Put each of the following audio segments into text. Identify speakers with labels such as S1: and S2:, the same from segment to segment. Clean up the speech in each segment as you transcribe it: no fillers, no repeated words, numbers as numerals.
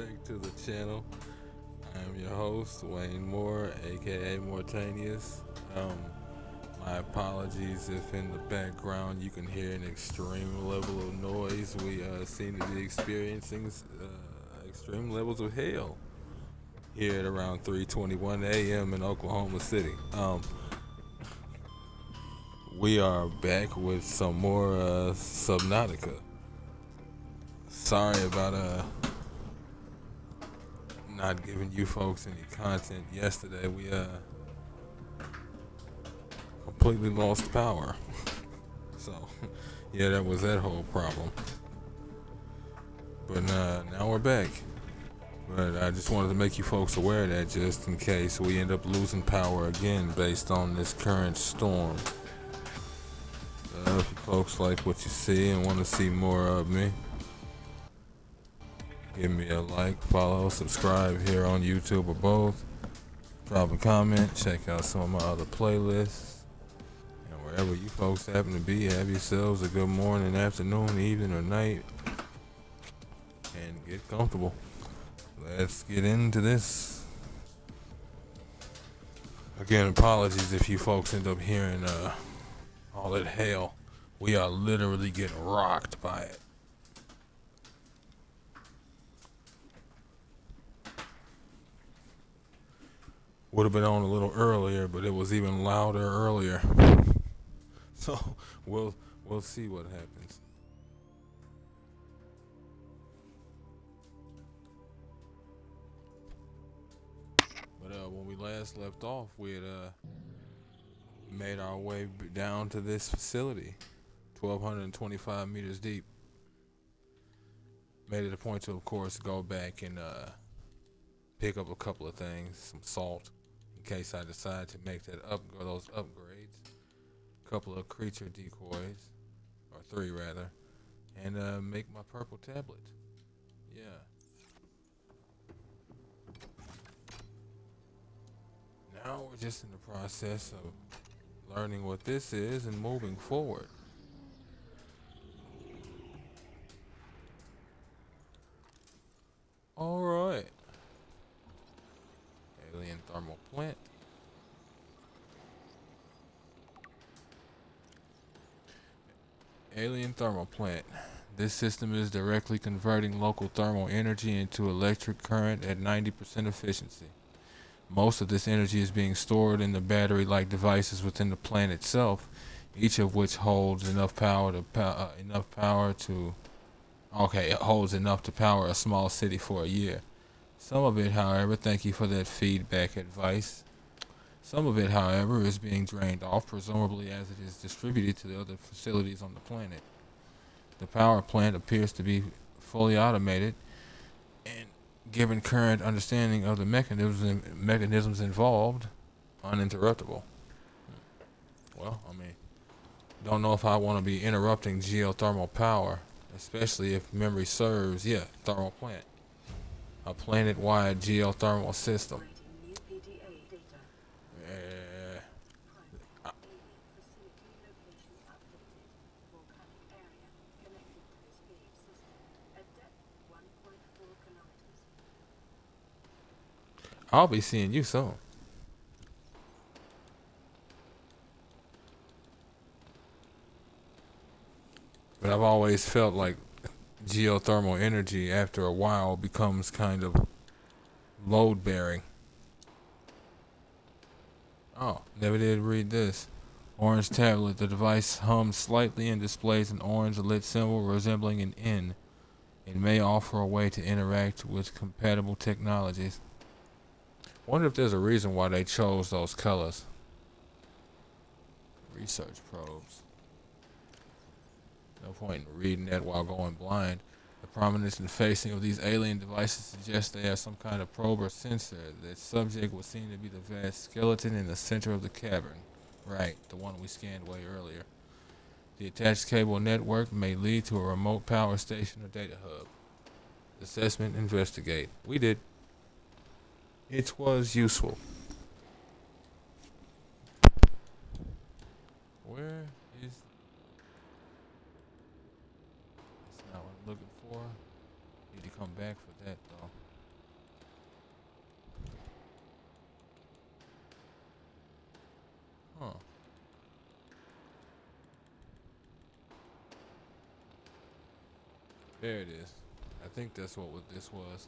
S1: back to the channel. I am your host, Wayne Moore, aka Mortanius. Um, my apologies if in the background you can hear an extreme level of noise. We seem to be experiencing extreme levels of hail here at around 3:21 a.m. in Oklahoma City. We are back with some more Subnautica. Sorry about not giving you folks any content yesterday. We completely lost power. So yeah, that was that whole problem. But now we're back. But I just wanted to make you folks aware of that just in case we end up losing power again based on this current storm. If you folks like what you see and want to see more of me, give me a like, follow, subscribe here on YouTube or both. Drop a comment, check out some of my other playlists. And wherever you folks happen to be, have yourselves a good morning, afternoon, evening, or night. And get comfortable. Let's get into this. Again, apologies if you folks end up hearing all that hail. We are literally getting rocked by it. Would have been on a little earlier, but it was even louder earlier. So we'll see what happens. But when we last left off, we had made our way down to this facility, 1,225 meters deep. Made it a point to, of course, go back and pick up a couple of things, some salt, in case I decide to make those upgrades. A couple of creature decoys, or three rather, and make my purple tablet. Yeah. Now we're just in the process of learning what this is and moving forward. All right. Alien thermal plant. Alien thermal plant. This system is directly converting local thermal energy into electric current at 90% efficiency. Most of this energy is being stored in the battery-like devices within the plant itself, each of which holds enough power to it holds enough to power a small city for a year. Some of it, however, thank you for that feedback advice. Some of it, however, is being drained off, presumably as it is distributed to the other facilities on the planet. The power plant appears to be fully automated and, given current understanding of the mechanisms involved, uninterruptible. Well, I mean, don't know if I want to be interrupting geothermal power, especially if memory serves. Yeah, thermal plant. A planet-wide geothermal system. I'll be seeing you soon. But I've always felt like geothermal energy after a while becomes kind of load bearing. Oh, never did read this. Orange tablet. The device hums slightly and displays an orange lit symbol resembling an N. It may offer a way to interact with compatible technologies. Wonder if there's a reason why they chose those colors. Research probes. No point in reading that while going blind. The prominence and facing of these alien devices suggests they have some kind of probe or sensor. The subject would seem to be the vast skeleton in the center of the cavern. Right, the one we scanned way earlier. The attached cable network may lead to a remote power station or data hub. Assessment, investigate. We did. It was useful. Where is... That's not what I'm looking for. Need to come back for that though. There it is. I think that's what this was.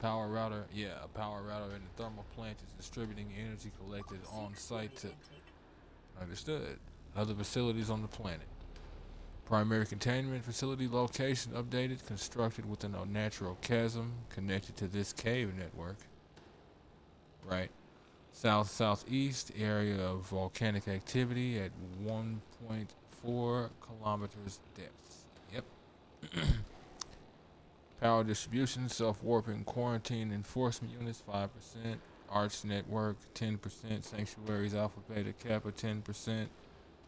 S1: Power router, yeah, a power router in the thermal plant is distributing energy collected on site to understood other facilities on the planet. Primary containment facility location updated, constructed within a natural chasm connected to this cave network. Right. South southeast area of volcanic activity at 1.4 kilometers depth. Yep. Power distribution, self-warping, quarantine enforcement units 5%, arch network 10%, sanctuaries alpha beta kappa 10%,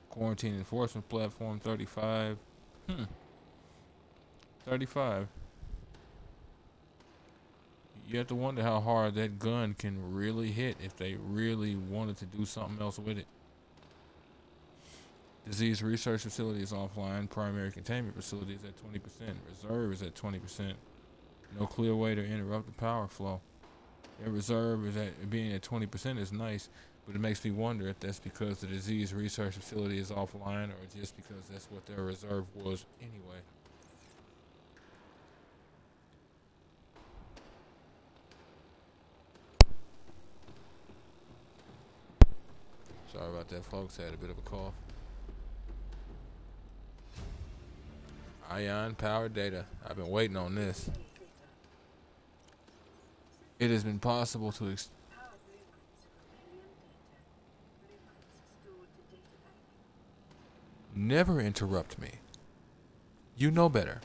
S1: quarantine enforcement platform 35. 35. You have to wonder how hard that gun can really hit if they really wanted to do something else with it. Disease research facility is offline. Primary containment facility is at 20%. Reserve is at 20%. No clear way to interrupt the power flow. Their reserve is at being at 20% is nice, but it makes me wonder if that's because the disease research facility is offline or just because that's what their reserve was anyway. Sorry about that, folks. I had a bit of a cough. Ion power data. I've been waiting on this. It has been possible to never interrupt me. You know better.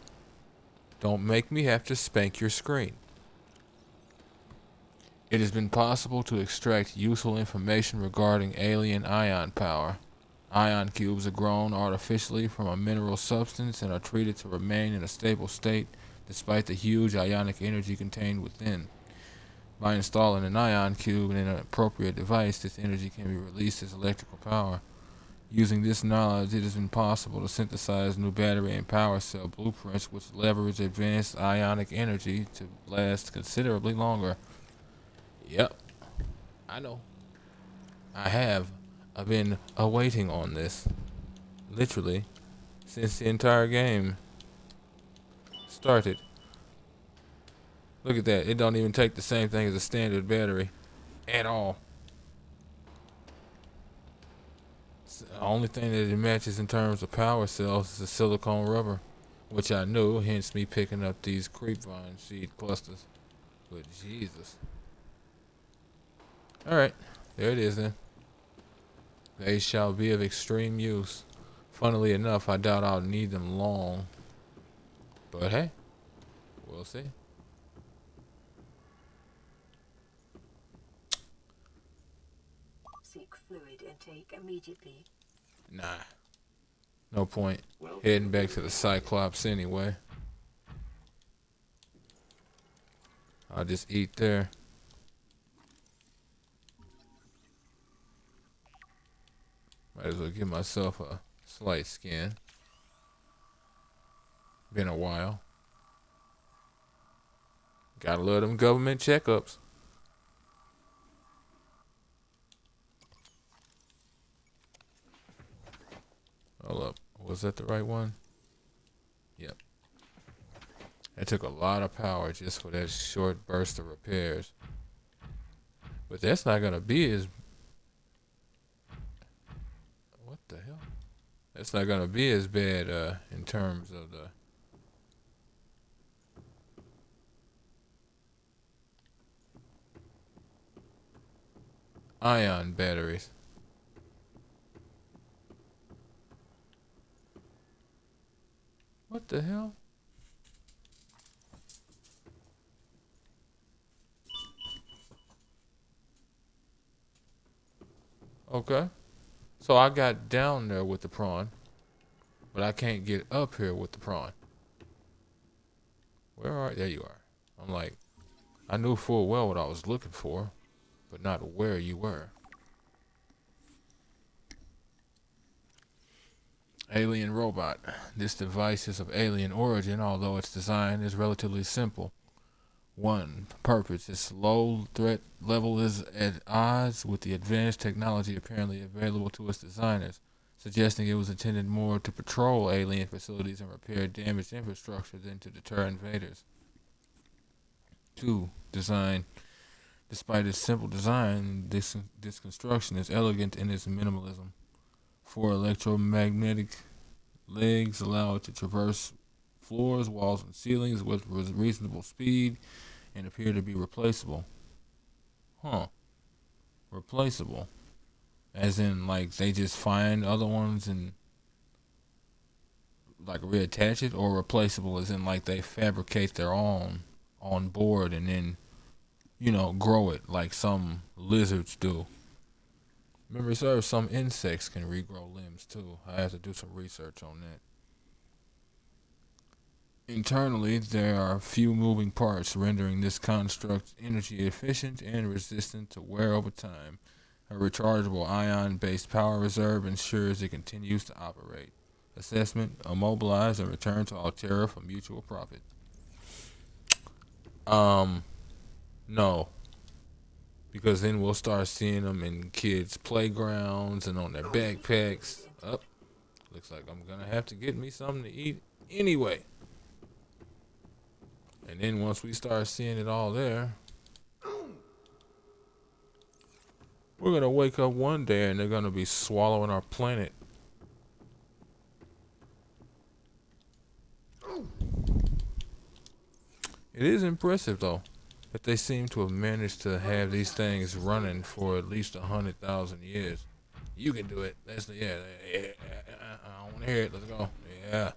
S1: Don't make me have to spank your screen. It has been possible to extract useful information regarding alien ion power. Ion cubes are grown artificially from a mineral substance and are treated to remain in a stable state despite the huge ionic energy contained within. By installing an ion cube in an appropriate device, this energy can be released as electrical power. Using this knowledge, it has been possible to synthesize new battery and power cell blueprints which leverage advanced ionic energy to last considerably longer. Yep, I know. I've been awaiting on this. Literally, since the entire game started. Look at that. It don't even take the same thing as a standard battery. At all. The only thing that it matches in terms of power cells is the silicone rubber. Which I knew, hence me picking up these creep vine seed clusters. But Jesus. Alright, there it is then. They shall be of extreme use. Funnily enough, I doubt I'll need them long. But hey, we'll see.
S2: Seek fluid intake immediately.
S1: Nah. No point. Heading back to the Cyclops anyway. I'll just eat there. Might as well give myself a slight scan. Been a while. Gotta love them government checkups. Hold up. Was that the right one? Yep. It took a lot of power just for that short burst of repairs. But that's not gonna be as... What the hell? That's not gonna be as bad in terms of the... ion batteries. What the hell? Okay. So I got down there with the prawn, but I can't get up here with the prawn. Where are... There you are. I'm like, I knew full well what I was looking for, but not where you were. Alien robot. This device is of alien origin, although its design is relatively simple. One purpose: its low threat level is at odds with the advanced technology apparently available to its designers. suggesting it was intended more to patrol alien facilities and repair damaged infrastructure than to deter invaders. 2. Design. Despite its simple design, this construction is elegant in its minimalism. 4. Electromagnetic legs allow it to traverse floors, walls, and ceilings with reasonable speed and appear to be replaceable. Huh. Replaceable. As in, like, they just find other ones and, like, reattach it, or replaceable as in, like, they fabricate their own on board and then, grow it like some lizards do. Remember, sir, some insects can regrow limbs too. I have to do some research on that. Internally, there are few moving parts, rendering this construct energy efficient and resistant to wear over time. A rechargeable ion-based power reserve ensures it continues to operate. Assessment: immobilize and return to Altera for mutual profit. No, because then we'll start seeing them in kids' playgrounds and on their backpacks. Up, looks like I'm gonna have to get me something to eat anyway. And then once we start seeing it all there, we're gonna wake up one day and they're gonna be swallowing our planet. It is impressive though that they seem to have managed to have these things running for at least 100,000 years. You can do it. That's the yeah. I want to hear it. Let's go. Yeah.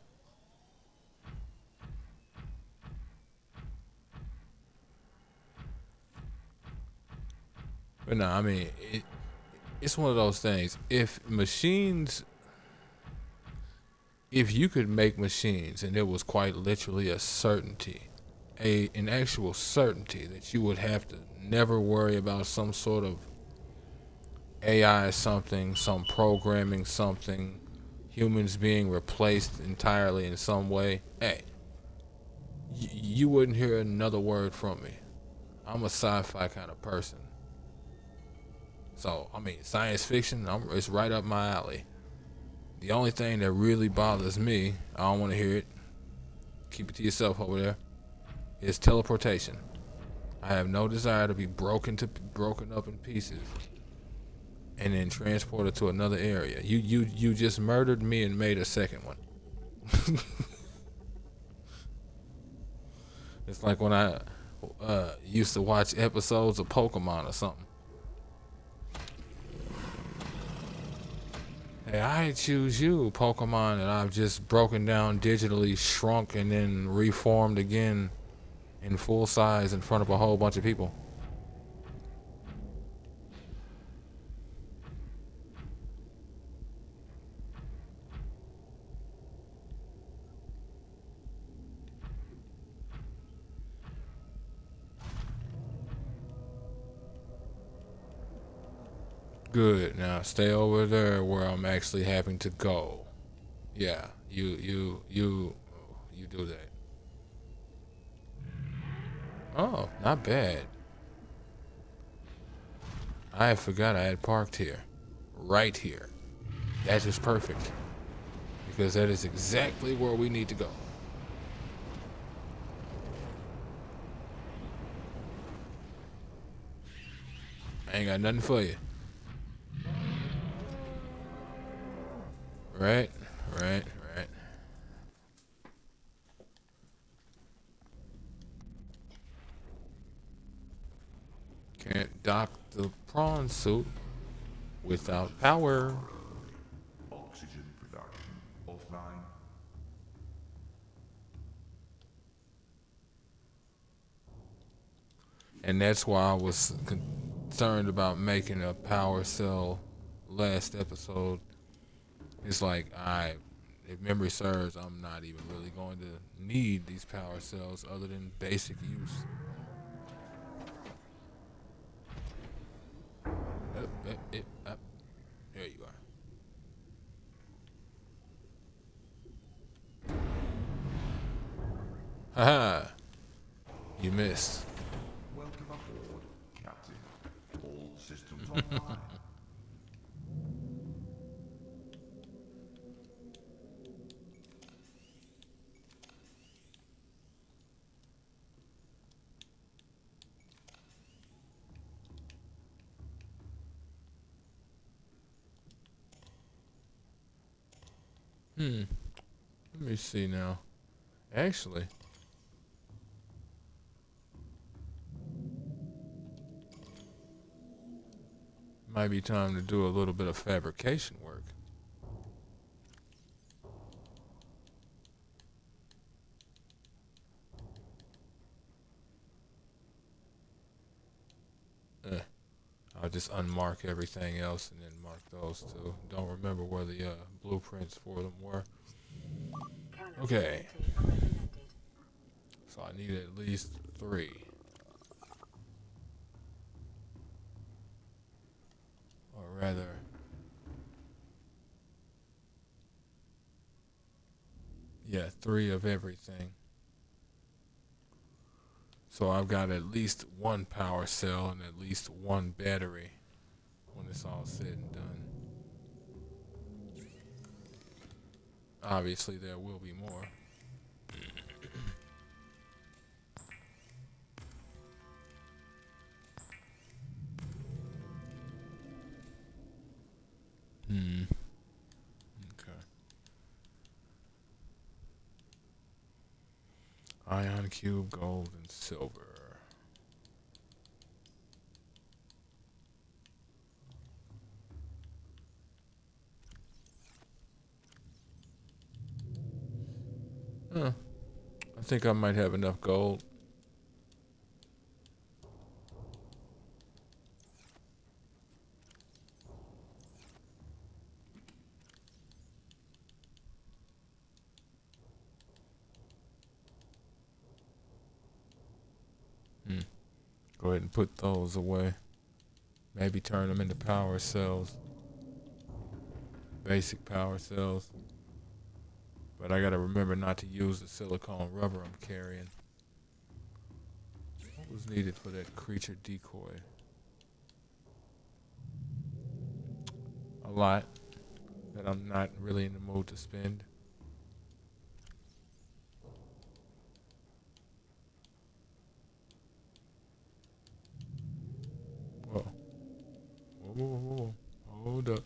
S1: But no, I mean, it's one of those things. If you could make machines and it was quite literally a certainty, an actual certainty that you would have to never worry about some sort of AI something, some programming something, humans being replaced entirely in some way, hey, you wouldn't hear another word from me. I'm a sci-fi kind of person. So, I mean, science fiction, it's right up my alley. The only thing that really bothers me, I don't want to hear it, keep it to yourself over there, is teleportation. I have no desire to be broken up in pieces and then transported to another area. You just murdered me and made a second one. It's like when I used to watch episodes of Pokemon or something. Hey, I choose you, Pokemon, and I've just broken down digitally, shrunk, and then reformed again in full size in front of a whole bunch of people. Good. Now stay over there where I'm actually having to go. Yeah, you do that. Oh, not bad. I forgot I had parked here. Right here. That is perfect. Because that is exactly where we need to go. I ain't got nothing for you. Right, right. Can't dock the prawn suit without power.
S3: Oxygen production offline.
S1: And that's why I was concerned about making a power cell last episode. It's like, if memory serves, I'm not even really going to need these power cells other than basic use. There you are. Haha! You missed.
S3: Welcome aboard, Captain. All systems online.
S1: Let me see now. Actually, might be time to do a little bit of fabrication work. Eh, I'll just unmark everything else and then mark those two. Don't remember where the blueprints for them were.
S2: Calorie
S1: Okay,
S2: intake recommended.
S1: so I need at least 3. Or rather, yeah, 3 of everything. So I've got at least 1 power cell and at least 1 battery when it's all said and done. Obviously, there will be more. Okay. Ion cube, gold, and silver. Huh. I think I might have enough gold. Go ahead and put those away. Maybe turn them into power cells. Basic power cells. But I gotta remember not to use the silicone rubber I'm carrying. What was needed for that creature decoy? A lot that I'm not really in the mood to spend. Whoa. Whoa, whoa, whoa. Hold up.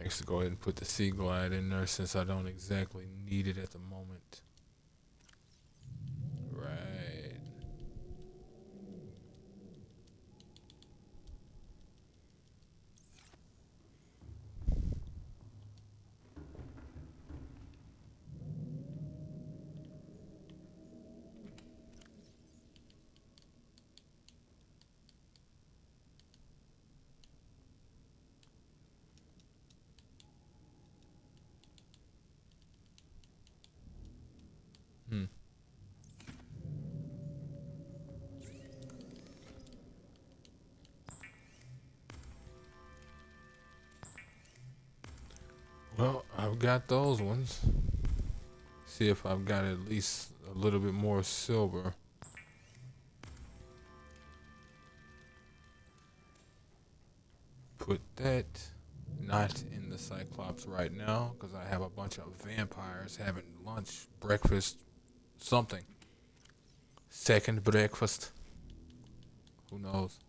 S1: Actually, go ahead and put the Sea Glide in there since I don't exactly need it at the moment. Right. Hmm. Well, I've got those ones. See if I've got at least a little bit more silver. Put that not in the Cyclops right now because I have a bunch of vampires having lunch, breakfast, something. Second breakfast. Who knows?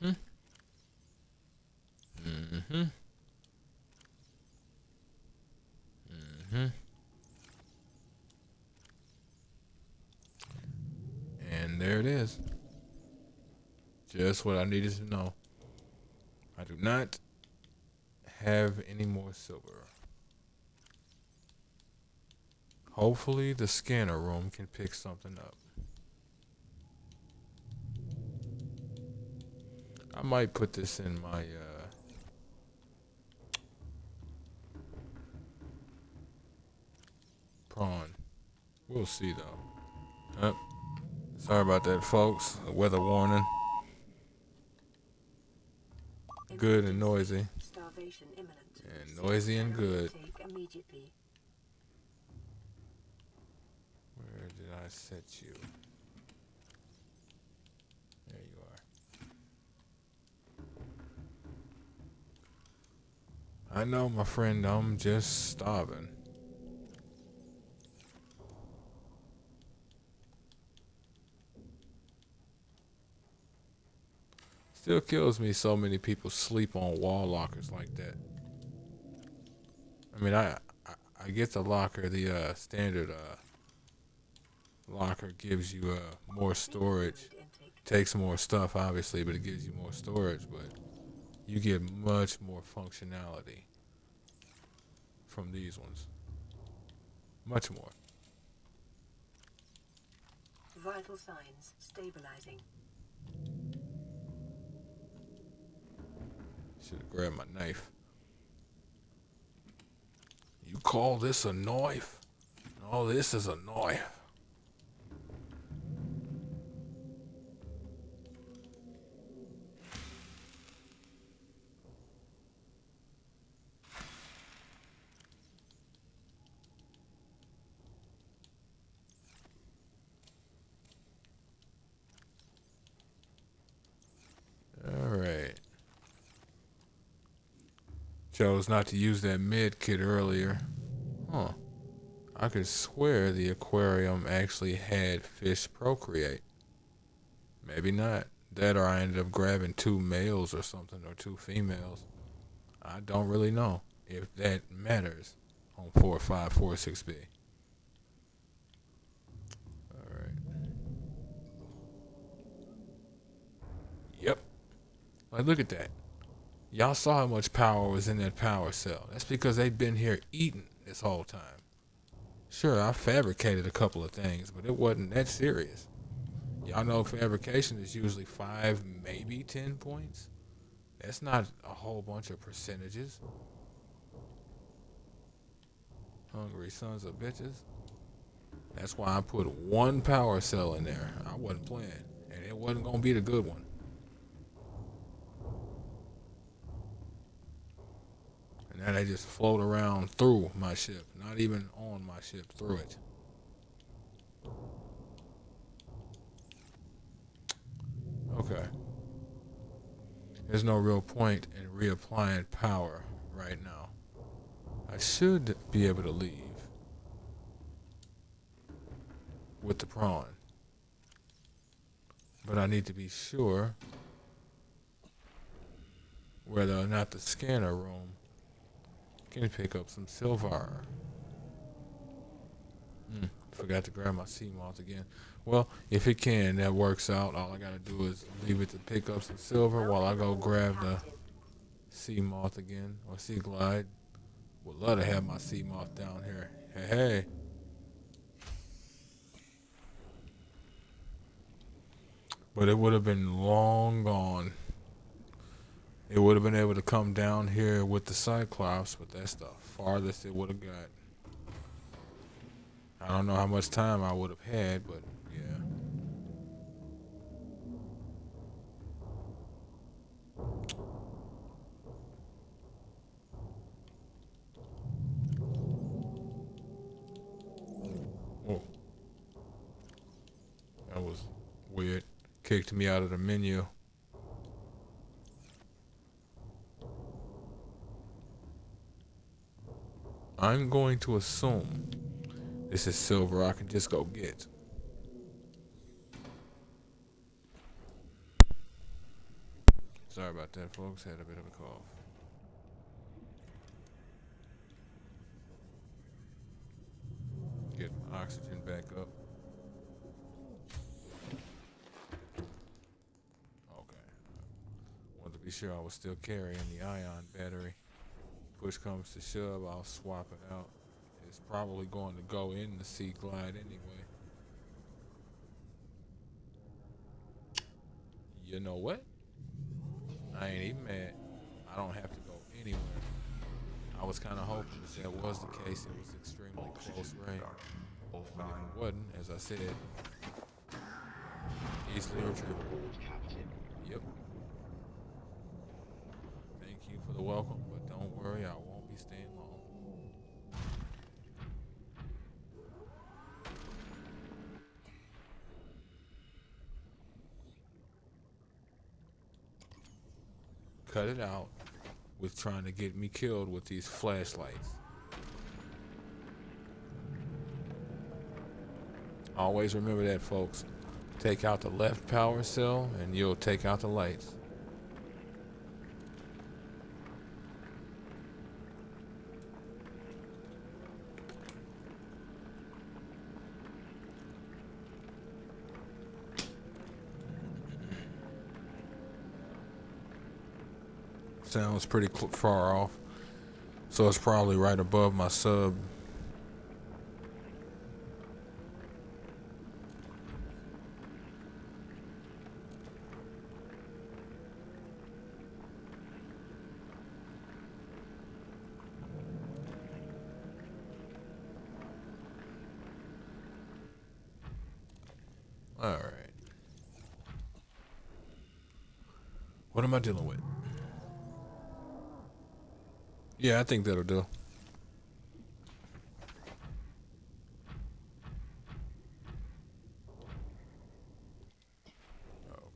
S1: Hmm. Mm-hmm. Mm-hmm. And there it is. Just what I needed to know. I do not have any more silver. Hopefully the scanner room can pick something up. I might put this in my prawn. We'll see though. Sorry about that, folks. A weather warning. Good and noisy.
S2: Starvation imminent.
S1: And noisy and
S2: Calorie
S1: good.
S2: intake immediately.
S1: Where did did I set you? There you are. I know, my friend, I'm just starving. Still kills me so many people sleep on wall lockers like that. I mean, I get the locker, the standard locker gives you more storage. Takes more stuff, obviously, but it gives you more storage. But you get much more functionality from these ones. Much more.
S2: Vital signs stabilizing.
S1: Should have grabbed my knife. You call this a knife? No, this is a knife. Alright. Chose not to use that med kit earlier. Huh. I could swear the aquarium actually had fish procreate. Maybe not. That or I ended up grabbing 2 males or something, or 2 females. I don't really know if that matters on 4546B. Alright. Yep. Like, look at that. Y'all saw how much power was in that power cell. That's because they've been here eating this whole time. Sure, I fabricated a couple of things, but it wasn't that serious. Y'all know fabrication is usually 5, maybe 10 points. That's not a whole bunch of percentages. Hungry sons of bitches. That's why I put 1 power cell in there. I wasn't playing, and it wasn't gonna be the good one. And now they just float around through my ship, not even on my ship, through it. Okay. There's no real point in reapplying power right now. I should be able to leave with the prawn. But I need to be sure whether or not the scanner room can pick up some silver. Forgot to grab my sea moth again. Well, if it can, that works out. All I gotta do is leave it to pick up some silver while I go grab the sea moth again, or sea glide. Would love to have my sea moth down here. Hey, hey. But it would have been long gone. It would have been able to come down here with the Cyclops, but that's the farthest it would have got. I don't know how much time I would have had, but yeah. Oh, that was weird. Kicked me out of the menu. I'm going to assume this is silver I can just go get. Sorry about that, folks. Had a bit of a cough. Get my oxygen back up. Okay. Wanted to be sure I was still carrying the ion battery. Push comes to shove, I'll swap it out. It's probably going to go in the Sea Glide anyway. You know what? I ain't even mad. I don't have to go anywhere. I was kind of hoping if that was the case, it was extremely close range. But if it wasn't, as I said, easily retrievable. Yep. Thank you for the welcome, but don't worry, I won't be staying long. cut it out with trying to get me killed with these flashlights. Always remember that, folks. Take out the left power cell and you'll take out the lights. Sounds pretty far off, so it's probably right above my sub. All right. What am I dealing with? Yeah, I think that'll do.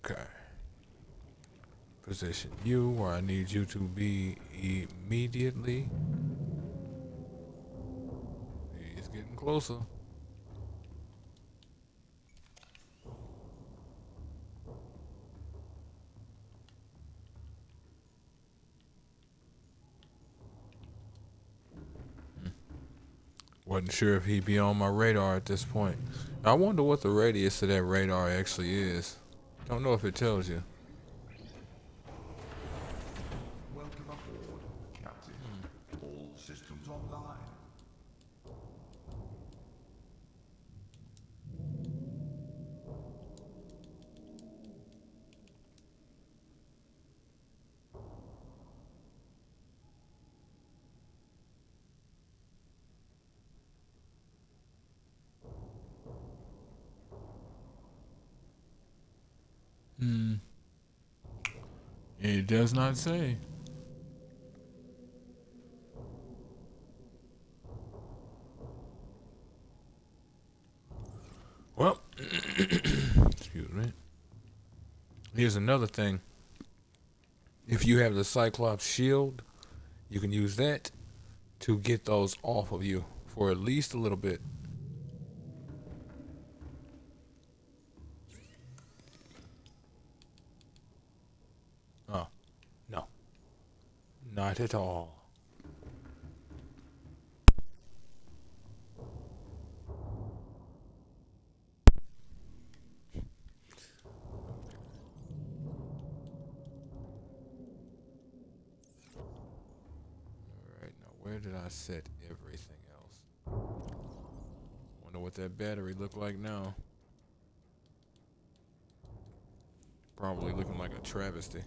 S1: Okay. Position you where I need you to be immediately. He's getting closer. Wasn't sure if he'd be on my radar at this point. I wonder what the radius of that radar actually is. Don't know if it tells you.
S3: Welcome aboard, Captain. All systems online.
S1: It does not say. Well, excuse me. Here's another thing. If you have the Cyclops shield, you can use that to get those off of you for at least a little bit. Oh, no. Not at all. Alright, now where did I set everything else? Wonder what that battery look like now. Probably looking like a travesty.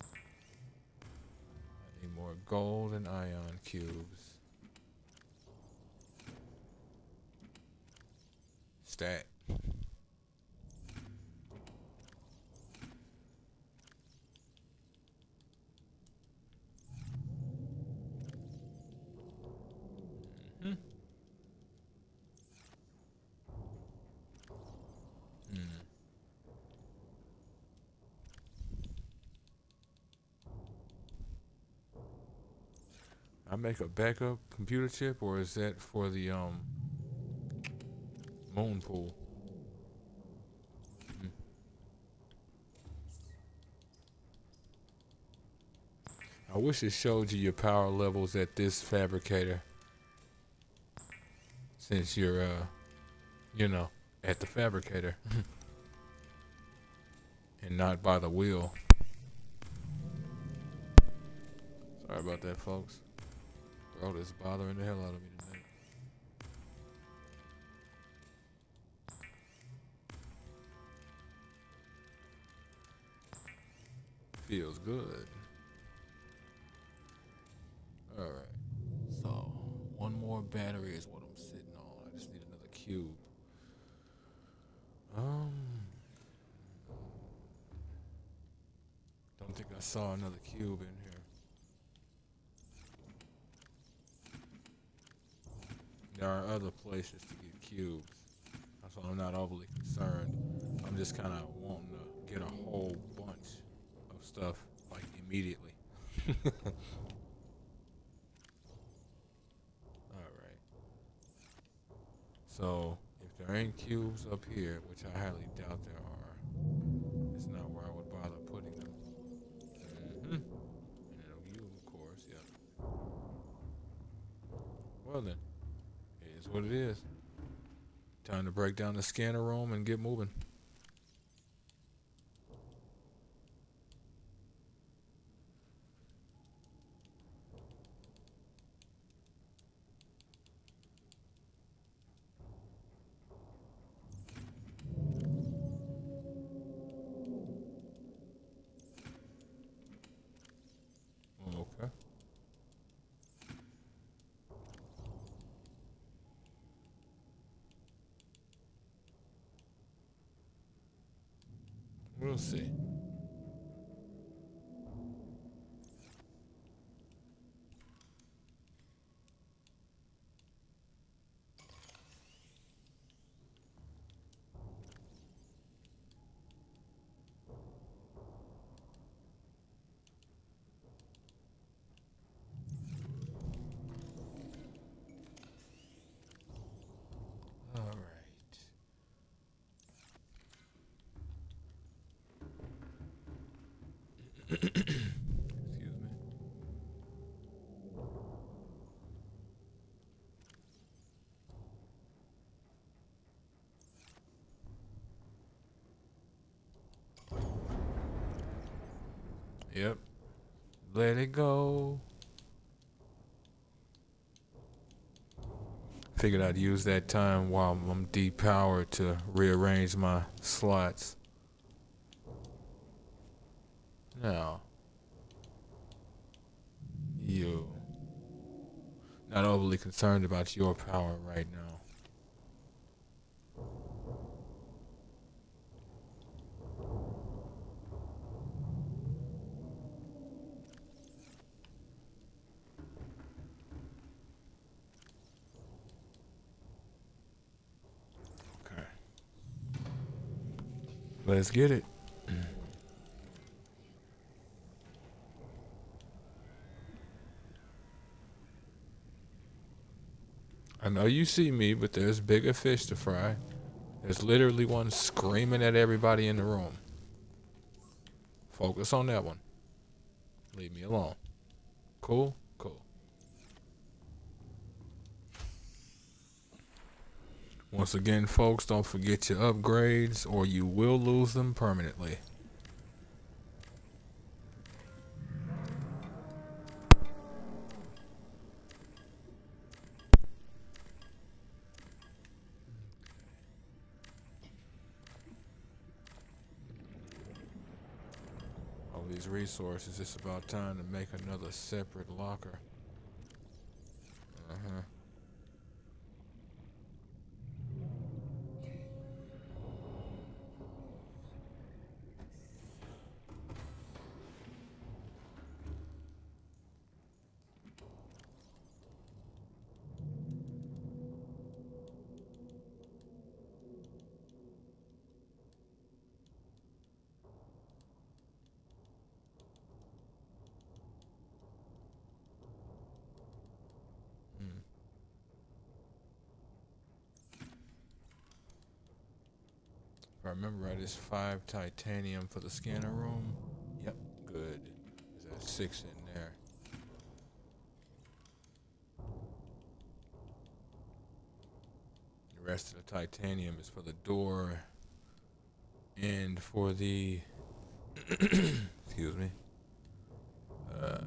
S1: I need more gold and ion cubes. Stat. I make a backup computer chip, or is that for the moon pool? I wish it showed you your power levels at this fabricator, since you're you know, at the fabricator and not by the wheel. Sorry about that, folks. Bro, this is bothering the hell out of me tonight. Feels good. Alright. So, one more battery is what I'm sitting on. I just need another cube. Don't think I saw another cube in here. There are other places to get cubes, so I'm not overly concerned. I'm just kind of wanting to get a whole bunch of stuff like immediately. All right. So if there ain't cubes up here, which I highly doubt there are, it's not where I would bother putting them. Mm-hmm. And you, of course, yep. Well then, it is what it is. Time to break down the scanner room and get moving. Okay. We'll see. All right. Excuse me. Yep. Let it go. Figured I'd use that time while I'm depowered to rearrange my slots. Now, you. Not overly concerned about your power right now. Okay. Let's get it. I know you see me, but there's bigger fish to fry. There's literally one screaming at everybody in the room. Focus on that one. Leave me alone. Cool? Cool. Once again, folks, don't forget your upgrades or you will lose them permanently. All these resources, it's about time to make another separate locker. Uh-huh. Mm. If I remember right, it's 5 titanium for the scanner room. Yep, good. There's 6 in there. The rest of the titanium is for the door and for the excuse me, uh,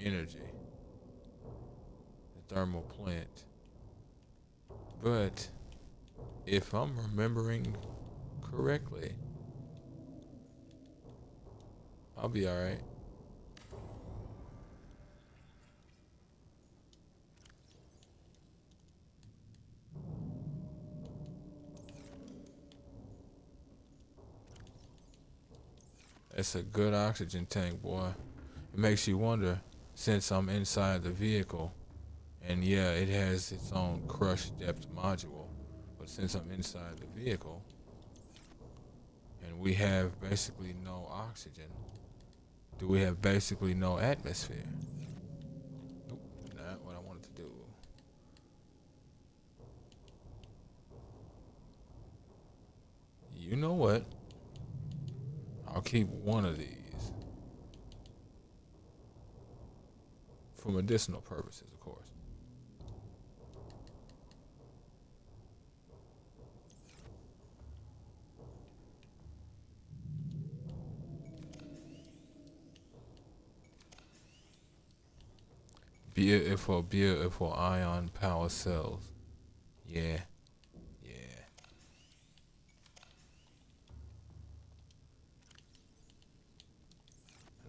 S1: energy, the thermal plant. But if I'm remembering correctly, I'll be alright. It's a good oxygen tank, boy. It makes you wonder, since I'm inside the vehicle And yeah, it has its own crush depth module. But since I'm inside the vehicle and we have basically no oxygen, do we have basically no atmosphere? Nope, not what I wanted to do. You know what? I'll keep one of these for medicinal purposes, of course. Beautiful ion power cells. Yeah, yeah.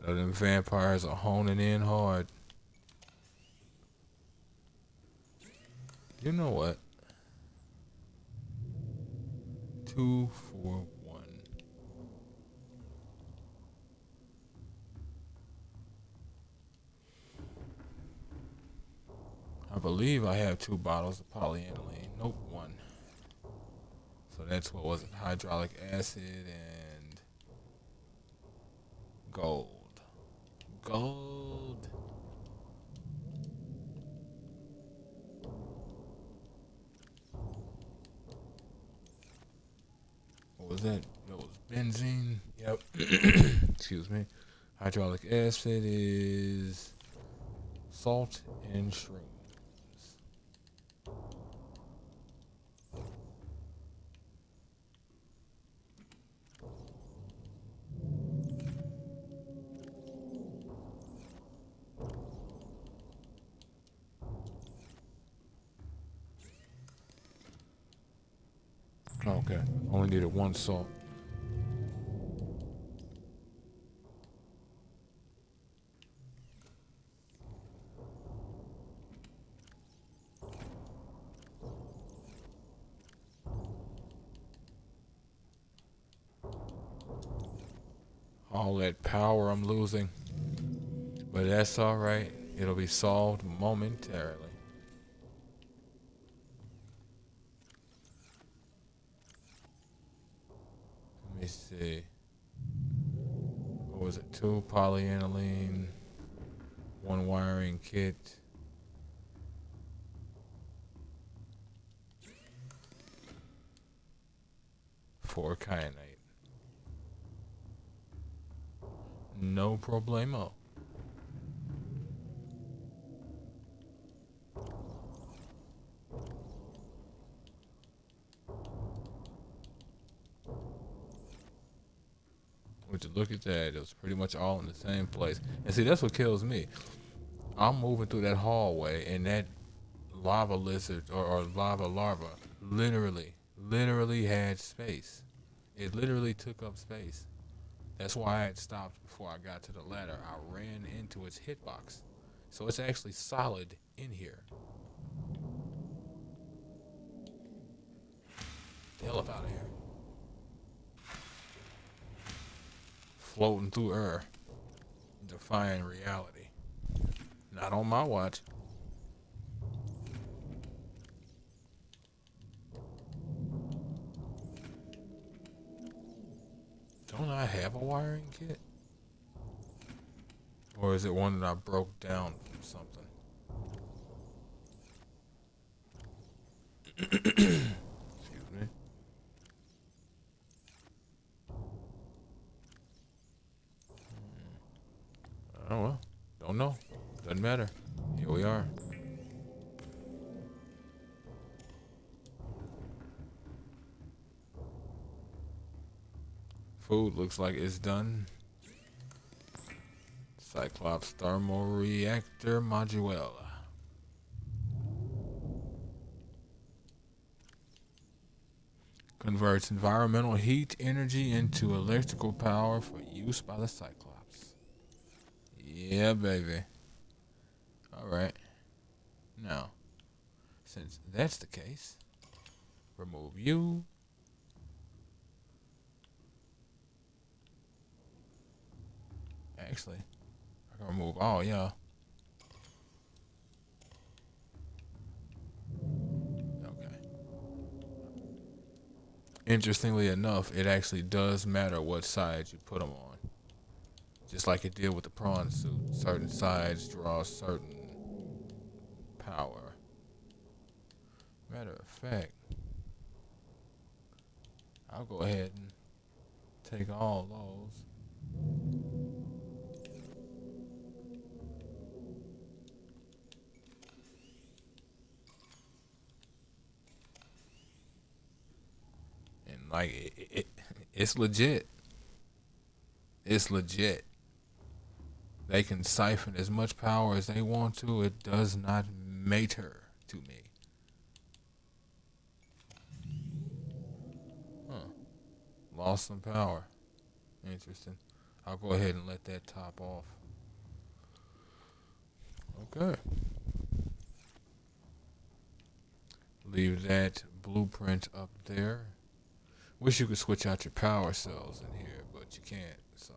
S1: I know them vampires are honing in hard. You know what? 241. I believe I have 2 bottles of polyaniline. Nope, one. So that's what was it? Hydraulic acid and gold. Gold. What was that? That was benzene. Yep. Excuse me. Hydraulic acid is salt and shrooms. Okay. Only needed one salt. All that power I'm losing. But that's alright. It'll be solved momentarily. Let me see. What was it? 2 polyaniline, 1 wiring kit. 4 kyanite. No problemo. Would you look at that? It was pretty much all in the same place. And see, that's what kills me. I'm moving through that hallway, and that lava lizard or lava larva literally had space. It literally took up space. That's why I had stopped before I got to the ladder. I ran into its hitbox. So it's actually solid in here. The hell up out of here. Floating through air. Defying reality. Not on my watch. Don't I have a wiring kit? Or is it one that I broke down from something? Excuse me. Oh well. Don't know. Doesn't matter. Here we are. Food looks like it's done. Cyclops thermal reactor module. Converts environmental heat energy into electrical power for use by the Cyclops. Yeah, baby. Alright. Now, since that's the case, remove you. Actually, I can remove all y'all. interestingly enough, it actually does matter what side you put them on. Just like it did with the prawn suit. Certain sides draw certain power. Matter of fact, I'll go ahead and take all those. And like it's legit. It's legit. They can siphon as much power as they want to. It does not matter to me. Huh. Lost some power. Interesting. I'll go ahead and let that top off. Okay. Leave that blueprint up there. Wish you could switch out your power cells in here, but you can't. So,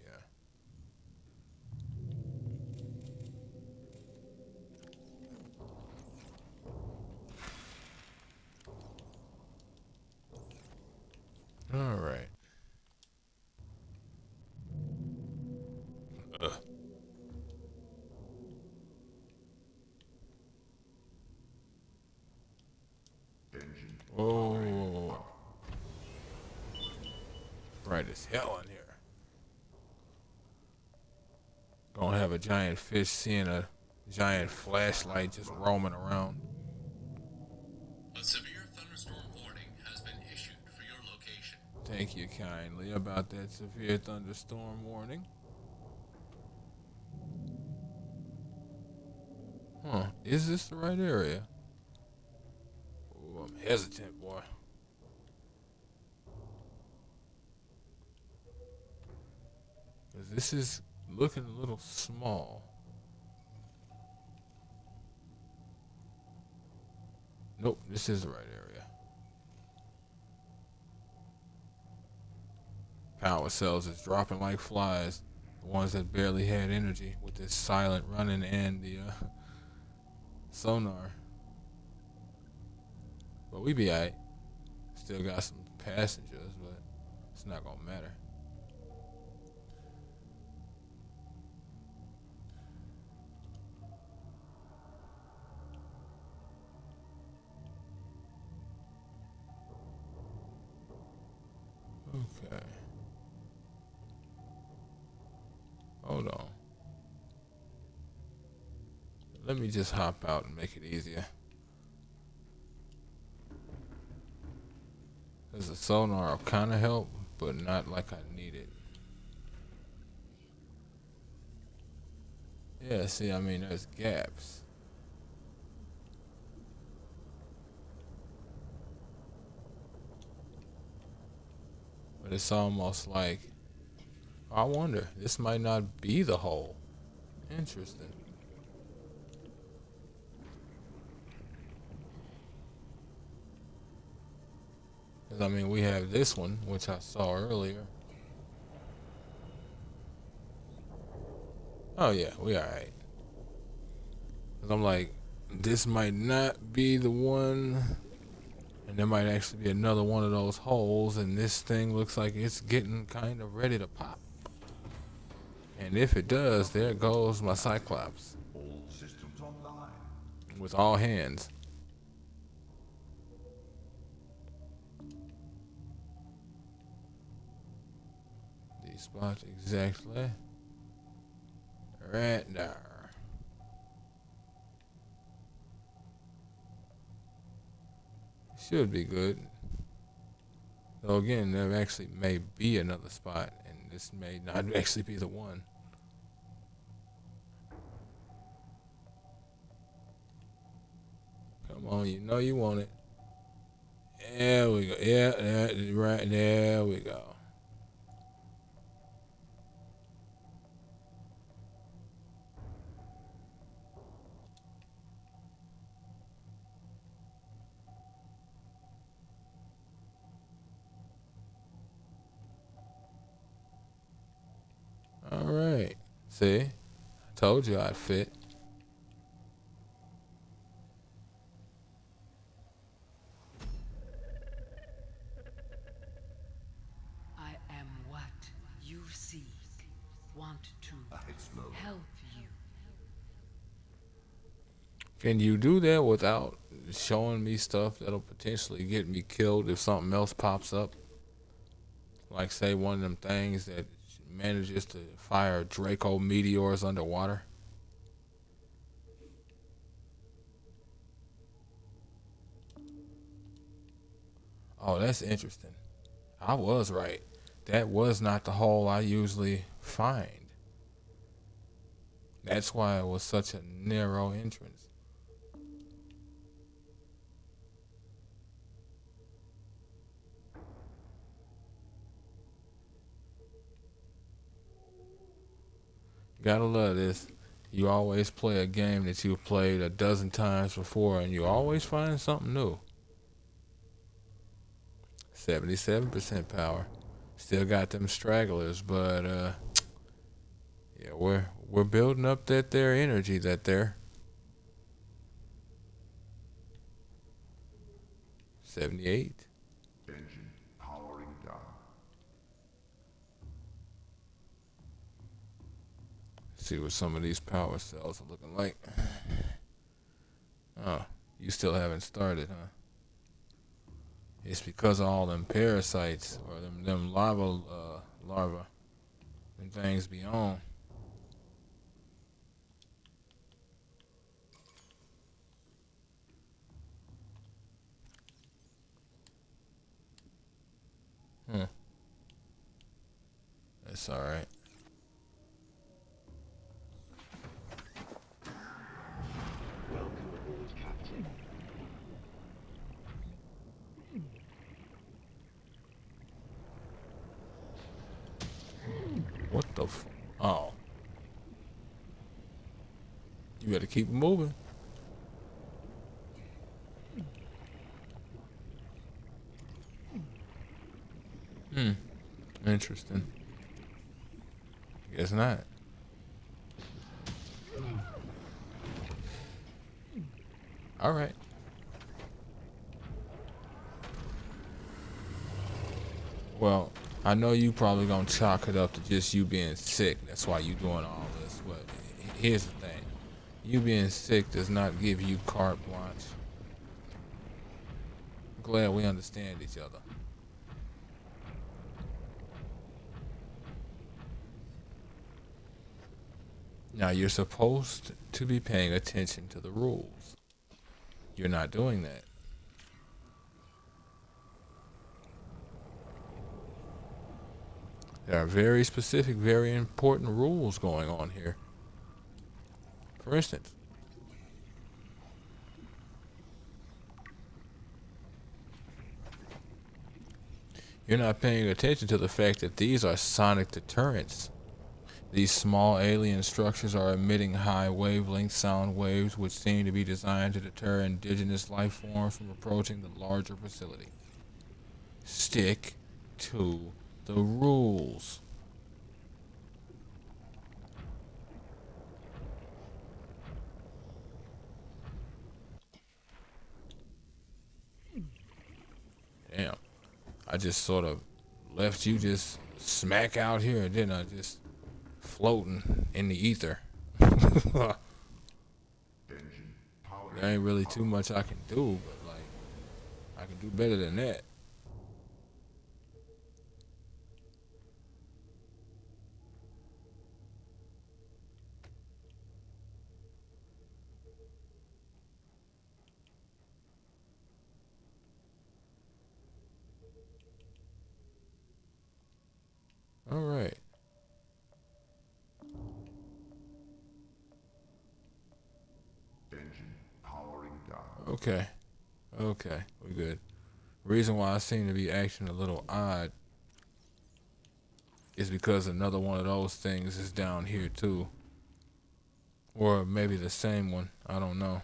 S1: yeah. All right. Ugh.
S3: Engine
S1: Whoa. Bright as hell in here. Gonna have a giant fish seeing a giant flashlight just roaming around.
S4: A severe thunderstorm warning has been issued for your location.
S1: Thank you kindly about that severe thunderstorm warning. Huh, is this the right area? Ooh, I'm hesitant, boy. Cause this is looking a little small. Nope, this is the right area. Power cells is dropping like flies. The ones that barely had energy with this silent running and the sonar. But we be alright. Still got some passengers, but it's not gonna matter. Okay. Hold on. Let me just hop out and make it easier. Cause the sonar will kind of help, but not like I need it. Yeah, see, I mean, there's gaps. But it's almost like, I wonder, this might not be the hole. Interesting. Because, I mean, we have this one, which I saw earlier. Oh, yeah, we alright. Because I'm like, this might not be the one. And there might actually be another one of those holes. And this thing looks like it's getting kind of ready to pop. And if it does, there goes my Cyclops.
S3: all systems online.
S1: With all hands. The spot exactly right there. Should be good. Though again, there actually may be another spot, and this may not actually be the one. Come on, you know you want it. There we go. Yeah, right there we go. All right. See, I told you I'd fit. Can you do that without showing me stuff that'll potentially get me killed if something else pops up? Like, say, one of them things that manages to fire Draco meteors underwater? Oh, that's interesting. I was right. That was not the hole I usually find. That's why it was such a narrow entrance. Gotta love this. You always play a game that you've played a dozen times before and you always find something new. 77% power. Still got them stragglers, but yeah, we're building up that there energy that there. 78.
S3: Engine powering down.
S1: See what some of these power cells are looking like. Oh, you still haven't started, huh? It's because of all them parasites or them lava larvae and things be on. Hmm. That's all right. What the Oh. You better keep moving. Hmm. Interesting. Guess not. All right. Well, I know you probably gonna chalk it up to just you being sick. That's why you doing all this. But here's the thing: you being sick does not give you carte blanche. I'm glad we understand each other. Now you're supposed to be paying attention to the rules. You're not doing that. There are very specific, very important rules going on here. For instance, you're not paying attention to the fact that these are sonic deterrents. These small alien structures are emitting high wavelength sound waves which seem to be designed to deter indigenous life forms from approaching the larger facility. Stick to the rules. Damn. I just sort of left you just smack out here, didn't I? Just floating in the ether. There
S3: Engine powering.
S1: ain't really too much I can do, but like, I can do better than that. All right.
S3: Engine powering down.
S1: Okay. Okay. We're good. Reason why I seem to be acting a little odd is because another one of those things is down here too. Or maybe the same one. I don't know.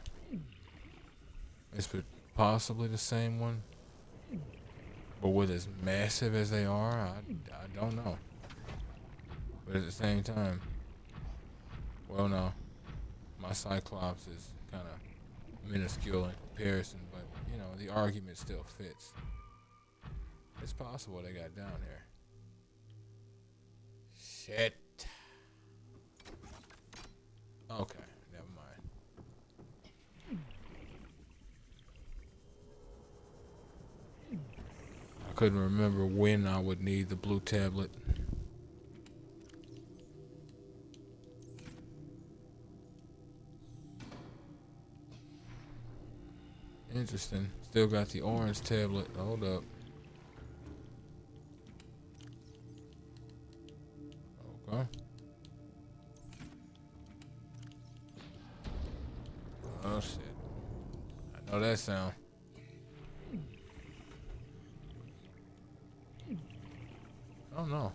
S1: It's possibly the same one. But with as massive as they are, I don't know. But at the same time, well, no. My Cyclops is kind of minuscule in comparison, but, you know, the argument still fits. It's possible they got down here. Shit. Okay, never mind. couldn't remember when I would need the blue tablet. Interesting. Still got the orange tablet. Hold up. Okay. Oh shit. I know that sound. I don't know.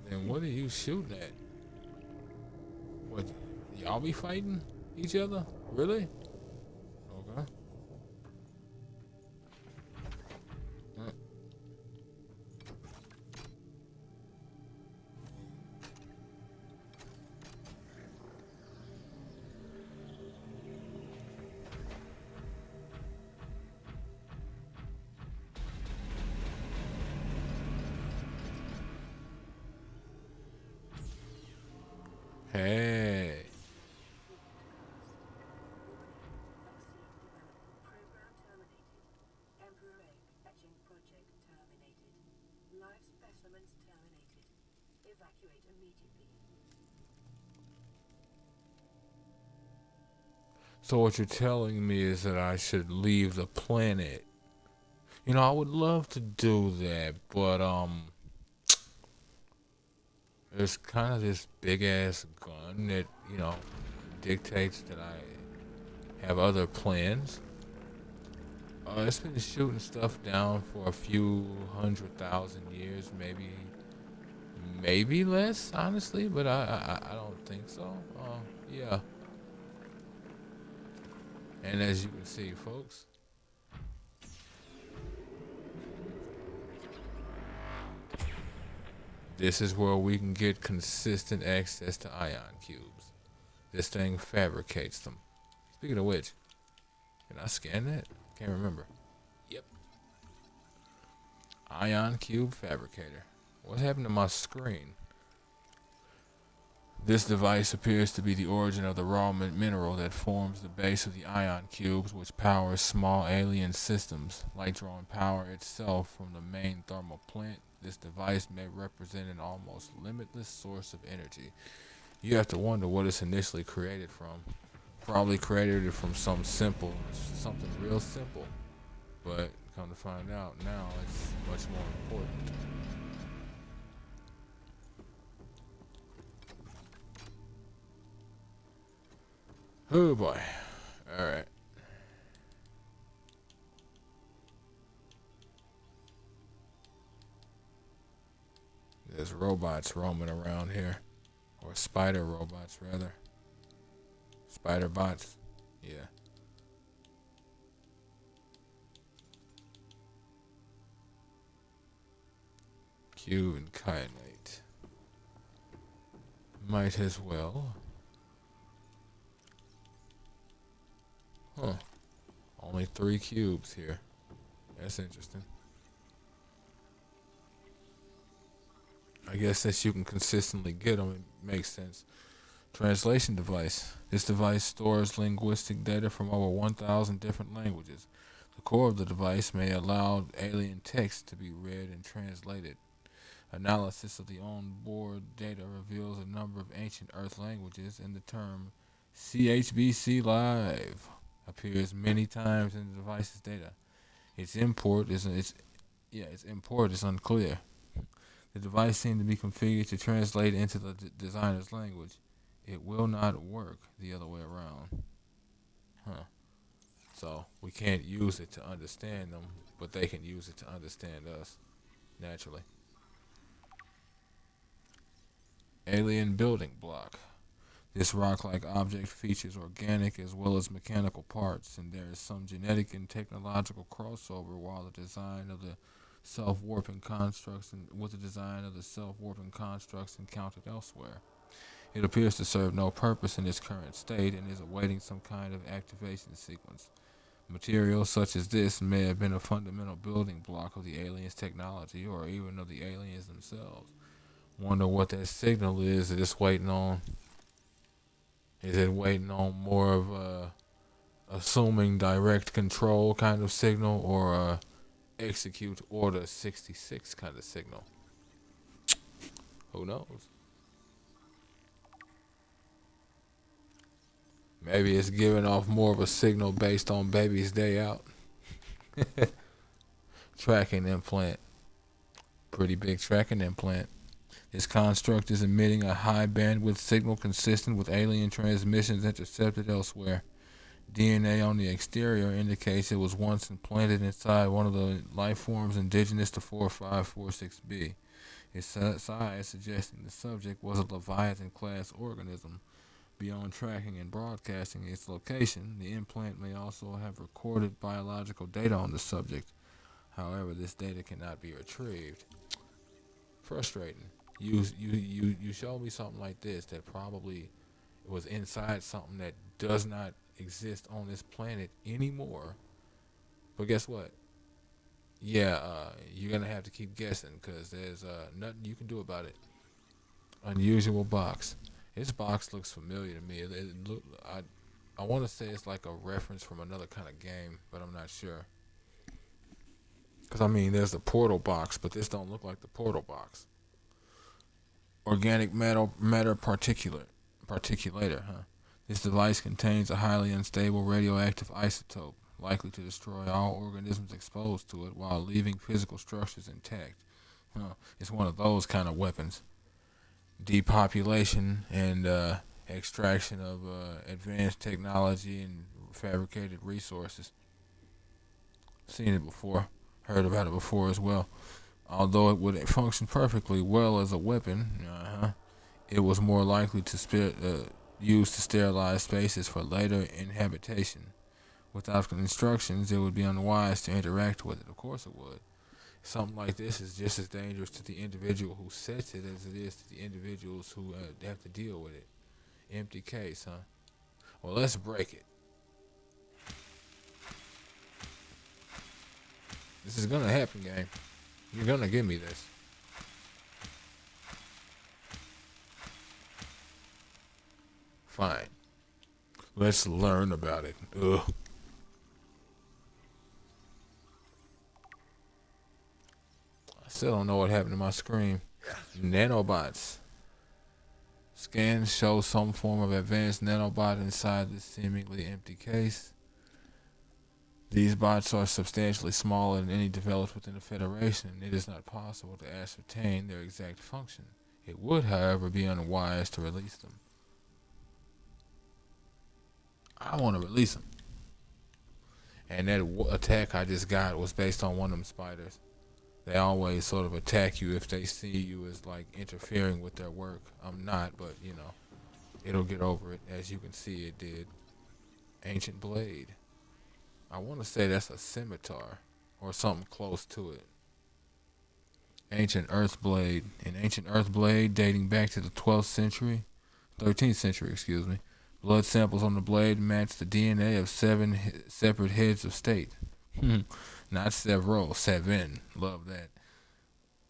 S1: Then what are you shooting at? What? Y'all be fighting each other? Really? Okay. Uh, Hey.
S2: Program terminated. Emperor egg etching project terminated. Live specimens terminated. Evacuate immediately.
S1: So what you're telling me is that I should leave the planet. You know, I would love to do that, but there's kind of this big ass gun that, you know, dictates that I have other plans. It's been shooting stuff down for a few 100,000 years, maybe less, honestly, but I don't think so. Yeah. And as you can see, folks, this is where we can get consistent access to ion cubes. This thing fabricates them. Speaking of which, can I scan that? Can't remember. Yep. Ion cube fabricator. What happened to my screen? This device appears to be the origin of the raw mineral that forms the base of the ion cubes, which powers small alien systems. Like drawing power itself from the main thermal plant, this device may represent an almost limitless source of energy. You have to wonder what it's initially created from. Probably created it from something real simple. But come to find out now, it's much more important. Oh boy. Alright. There's robots roaming around here. Or spider robots, rather. Spider bots. Yeah. Cube and kyanite. Might as well. Huh. Only 3 cubes here. That's interesting. I guess since you can consistently get them, it makes sense. Translation device. This device stores linguistic data from over 1,000 different languages. The core of the device may allow alien text to be read and translated. Analysis of the onboard data reveals a number of ancient Earth languages, and the term CHBC Live appears many times in the device's data. Its import is unclear. The device seemed to be configured to translate into the designer's language. It will not work the other way around. Huh. So we can't use it to understand them, but they can use it to understand us, naturally. Alien building block. This rock-like object features organic as well as mechanical parts, and there is some genetic and technological crossover while the design of the self-warping constructs encountered elsewhere. It appears to serve no purpose in its current state and is awaiting some kind of activation sequence. Material such as this may have been a fundamental building block of the aliens' technology or even of the aliens themselves. Wonder what that signal is that it's waiting on. Is it waiting on more of a assuming direct control kind of signal, or execute Order 66 kind of signal. Who knows? Maybe it's giving off more of a signal based on baby's day out. Tracking implant. Pretty big tracking implant. This construct is emitting a high bandwidth signal consistent with alien transmissions intercepted elsewhere. DNA on the exterior indicates it was once implanted inside one of the life forms indigenous to 4546b. Its size suggesting the subject was a Leviathan-class organism. Beyond tracking and broadcasting its location, the implant may also have recorded biological data on the subject. However, this data cannot be retrieved. Frustrating. You show me something like this that probably was inside something that does not exist on this planet anymore. But guess what? Yeah, you're gonna have to keep guessing because there's nothing you can do about it. Unusual box. This box looks familiar to me. I want to say it's like a reference from another kind of game, but I'm not sure. Because I mean, there's the portal box, but this don't look like the portal box. Organic matter particulator, huh? This device contains a highly unstable radioactive isotope, likely to destroy all organisms exposed to it while leaving physical structures intact. It's one of those kind of weapons. Depopulation and extraction of advanced technology and fabricated resources. Seen it before, heard about it before as well. Although it would function perfectly well as a weapon, it was more likely to used to sterilize spaces for later inhabitation. Without instructions, it would be unwise to interact with it. Of course it would. Something like this is just as dangerous to the individual who sets it as it is to the individuals who have to deal with it. Empty case, huh? Well, let's break it. This is gonna happen, gang. You're gonna give me this. Fine. Let's learn about it. Ugh. I still don't know what happened to my screen. Nanobots. Scans show some form of advanced nanobot inside this seemingly empty case. These bots are substantially smaller than any developed within the Federation, and it is not possible to ascertain their exact function. It would, however, be unwise to release them. I want to release them. And that attack I just got was based on one of them spiders. They always sort of attack you if they see you as like interfering with their work. I'm not, but you know, it'll get over it. As you can see, it did. Ancient blade. I want to say that's a scimitar or something close to it. Ancient earth blade. An ancient earth blade dating back to the 12th century, 13th century, excuse me. Blood samples on the blade match the DNA of 7 separate heads of state. Not several, 7. Love that.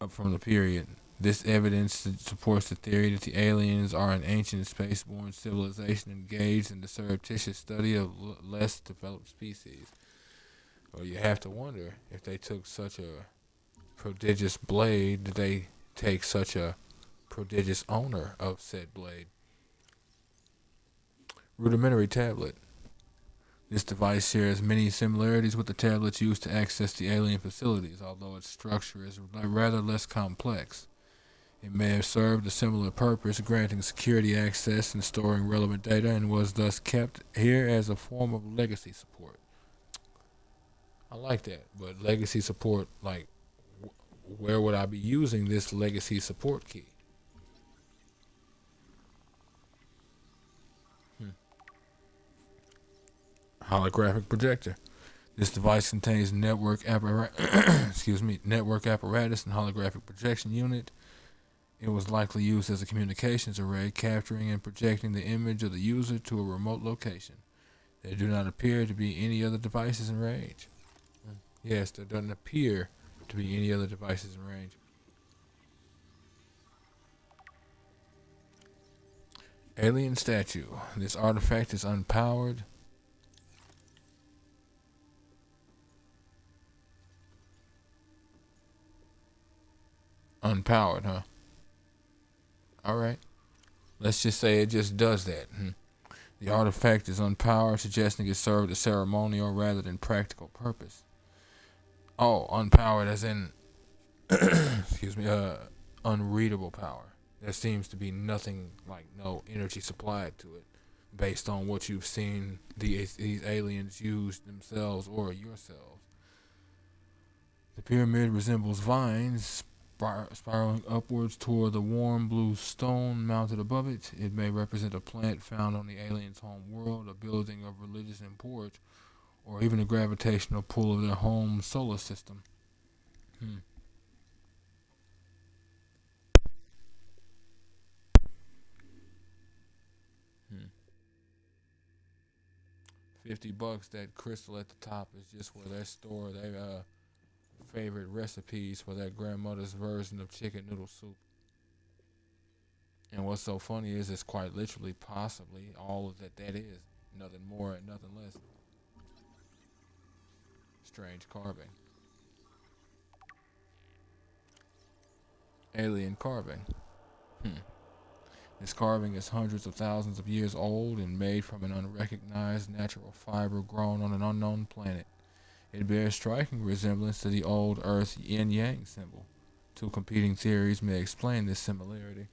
S1: Up from the period. This evidence supports the theory that the aliens are an ancient space-borne civilization engaged in the surreptitious study of less developed species. Well, you have to wonder if they took such a prodigious blade, did they take such a prodigious owner of said blade? Rudimentary tablet. This device shares many similarities with the tablets used to access the alien facilities, although its structure is rather less complex. It may have served a similar purpose, granting security access and storing relevant data, and was thus kept here as a form of legacy support. I like that, but legacy support, like, where would I be using this legacy support key? Holographic projector. This device contains network apparatus and holographic projection unit. It was likely used as a communications array, capturing and projecting the image of the user to a remote location. There do not appear to be any other devices in range. Yes, there doesn't appear to be any other devices in range. Alien statue. This artifact is unpowered. Unpowered, huh? All right. Let's just say it just does that. The artifact is unpowered, suggesting it served a ceremonial rather than practical purpose. Oh, unpowered as in, excuse me, unreadable power. There seems to be nothing, like no energy supplied to it, based on what you've seen these aliens use themselves or yourselves. The pyramid resembles vines spiraling upwards toward the warm blue stone mounted above it. It may represent a plant found on the alien's home world, a building of religious import, or even the gravitational pull of their home solar system. Hmm. Hmm. $50. That crystal at the top is just where they store their favorite recipes for their grandmother's version of chicken noodle soup. And what's so funny is it's quite literally, possibly all of that is, nothing more and nothing less. Strange carving. Alien carving. Hmm. This carving is hundreds of thousands of years old and made from an unrecognized natural fiber grown on an unknown planet. It bears striking resemblance to the old Earth yin-yang symbol. Two competing theories may explain this similarity.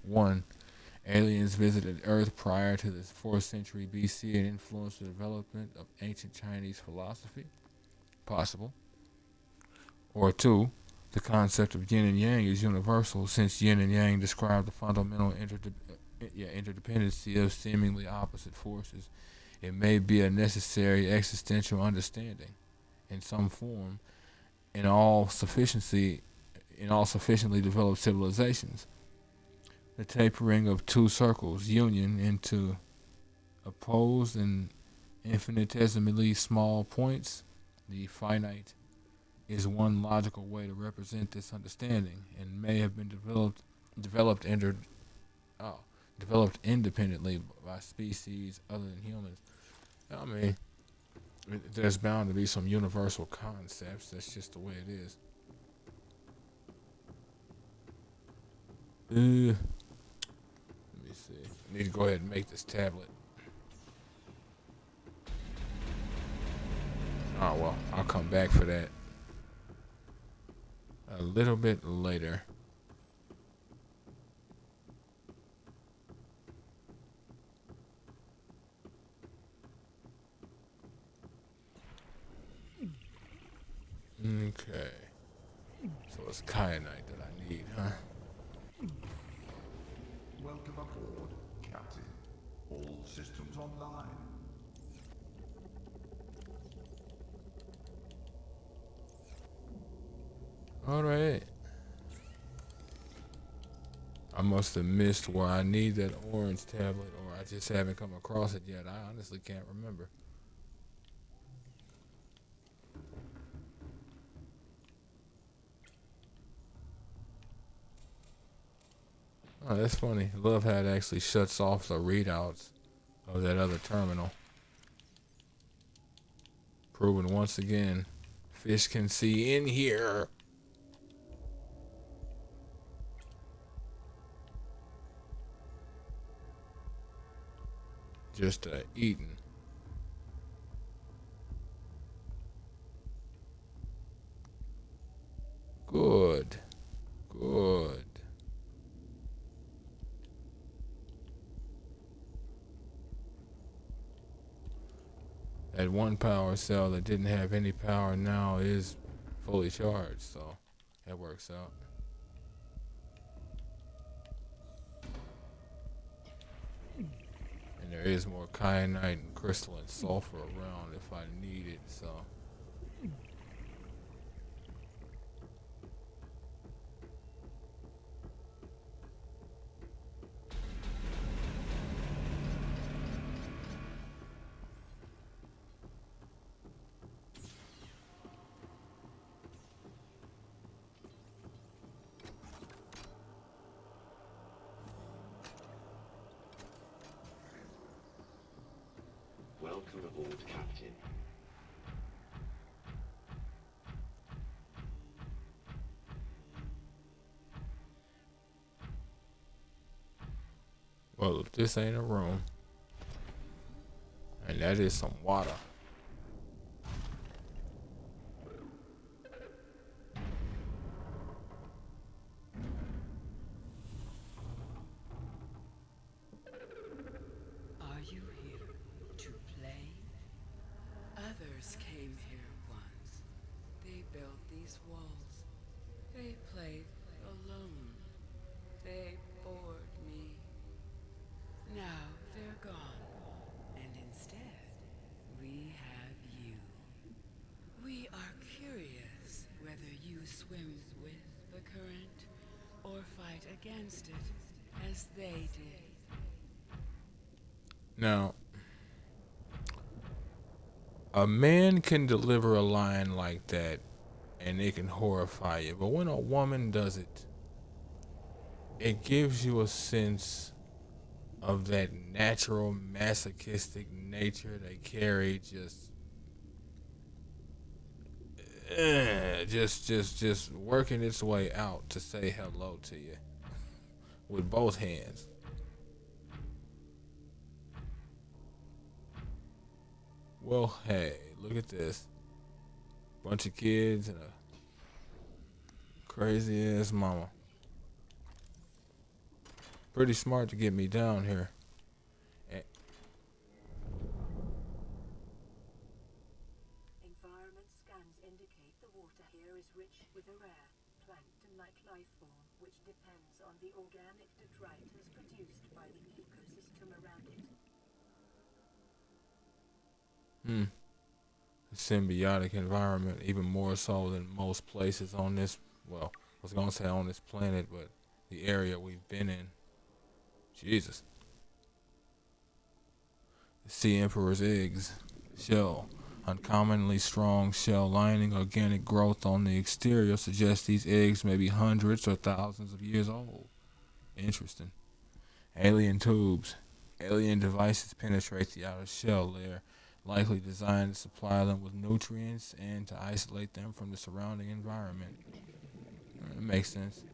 S1: 1. Aliens visited Earth prior to the 4th century BC and influenced the development of ancient Chinese philosophy. Possible. Or 2. The concept of yin and yang is universal, since yin and yang describe the fundamental interdependency of seemingly opposite forces. It may be a necessary existential understanding, in some form, in all sufficiently developed civilizations. The tapering of two circles, union into opposed and infinitesimally small points, the finite, is one logical way to represent this understanding, and may have been developed inter, oh, developed independently by species other than humans. I mean, there's bound to be some universal concepts. That's just the way it is. Let me see. I need to go ahead and make this tablet. Oh well, I'll come back for that a little bit later. Okay. So it's kyanite that I need, huh?
S3: Welcome aboard, Captain. All systems online.
S1: Alright. I must have missed where I need that orange tablet, or I just haven't come across it yet. I honestly can't remember. Oh, that's funny. I love how it actually shuts off the readouts of that other terminal. Proving once again, fish can see in here. Just eating. Good. Good. That one power cell that didn't have any power now is fully charged, so that works out. And there is more kyanite and crystalline sulfur around if I need it, so.
S5: Welcome aboard, Captain.
S1: Well, if this ain't a room, and that is some water.
S6: Are you here to play? Others came here once. They built these walls. They played alone. They bored me. Now they're gone. And instead, we have you. We are curious whether you swim with the current or fight against it as they did.
S1: Now, a man can deliver a line like that and it can horrify you, but when a woman does it, it gives you a sense of that natural masochistic nature they carry, just working its way out to say hello to you with both hands. Well, hey, look at this. Bunch of kids and a crazy ass mama. Pretty smart to get me down here. Eh,
S2: Environment scans indicate the water here is rich with a rare plankton-like life form which depends on the organic detritus produced by the ecosystem around it.
S1: a symbiotic environment, even more so than most places on this, well, I was gonna say on this planet, but the area we've been in. Jesus. The sea emperor's eggs. Shell. Uncommonly strong shell lining, organic growth on the exterior suggests these eggs may be hundreds or thousands of years old. Interesting. Alien tubes. Alien devices penetrate the outer shell layer, likely designed to supply them with nutrients and to isolate them from the surrounding environment. It makes sense.